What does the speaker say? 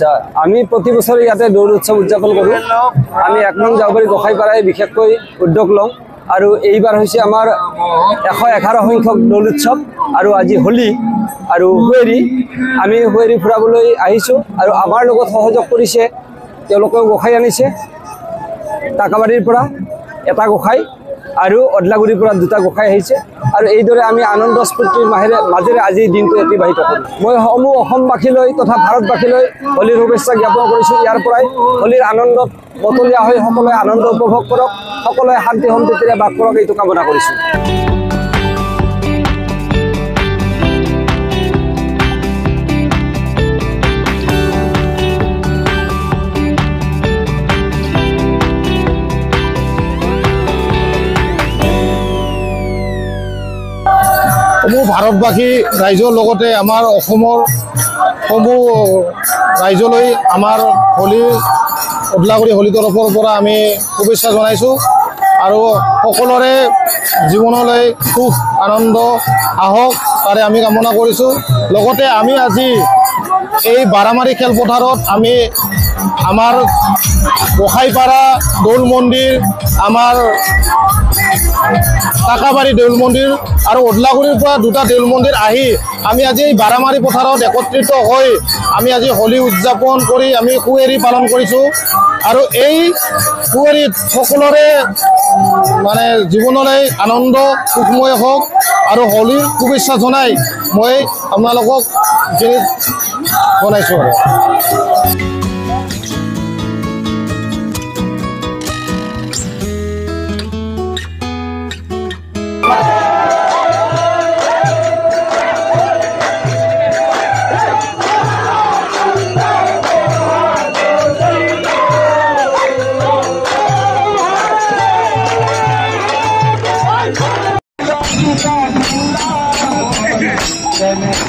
আচ্ছা, আমি প্ৰতি বছৰে ইয়াতে দৌল উৎসৱ উদযাপন কৰোঁ। আমি 1 নং জাউবাৰী গোসাইপাৰাই বিশেষকৈ উদ্যোগ লওঁ আৰু এইবাৰ হৈছে আমাৰ 111 সংখ্যক দৌল উৎসৱ আৰু আজি হোলী আৰু হুৱেৰী। আমি হুৱেৰী ফুৰাবলৈ আহিছোঁ আৰু আমাৰ লগত সহযোগ কৰিছে, তেওঁলোকেও গোসাই আনিছে টাকাবাৰীৰ পৰা এটা গোসাই আৰু অদলাগুৰিৰ পৰা 2টা গোসাই আহিছে আৰু এইদৰে আমি আনন্দ স্ফূৰ্তিৰ মাজেৰে আজি দিনটো অতিবাহিত কৰোঁ। মই সমূহ অসমবাসীলৈ তথা ভাৰতবাসীলৈ হোলীৰ শুভেচ্ছা জ্ঞাপন কৰিছোঁ। ইয়াৰ পৰাই হোলীৰ আনন্দত মতলীয়া হৈ সকলোৱে আনন্দ উপভোগ কৰক, সকলোৱে শান্তি সম্প্ৰীতিৰে বাস কৰক, এইটো কামনা কৰিছোঁ। সমূহ ভাৰতবাসী ৰাইজৰ লগতে আমাৰ অসমৰ সমূহ ৰাইজলৈ আমাৰ অদলাগুৰি হোলী তৰফৰ পৰা আমি শুভেচ্ছা জনাইছোঁ আৰু সকলোৰে জীৱনলৈ সুখ আনন্দ আহক তাৰে আমি কামনা কৰিছোঁ। লগতে আমি আজি এই বাৰামাৰী খেলপথাৰত আমি আমাৰ গোসাইপাৰা দৌল মন্দিৰ, আমাৰ টাকাবাৰী দৌল মন্দিৰ আৰু অদলাগুৰিৰ পৰা 2টা দৌল মন্দিৰ আহি আমি আজি এই বাৰামাৰী পথাৰত একত্ৰিত হৈ আমি আজি হোলী উদযাপন কৰি আমি হুৱেৰী পালন কৰিছোঁ আৰু এই হুৱেৰীত সকলোৰে মানে জীৱনলৈ আনন্দ সুখময় হওক আৰু হোলীৰ শুভেচ্ছা জনাই মই আপোনালোকক জনাইছোঁ আৰু Then it's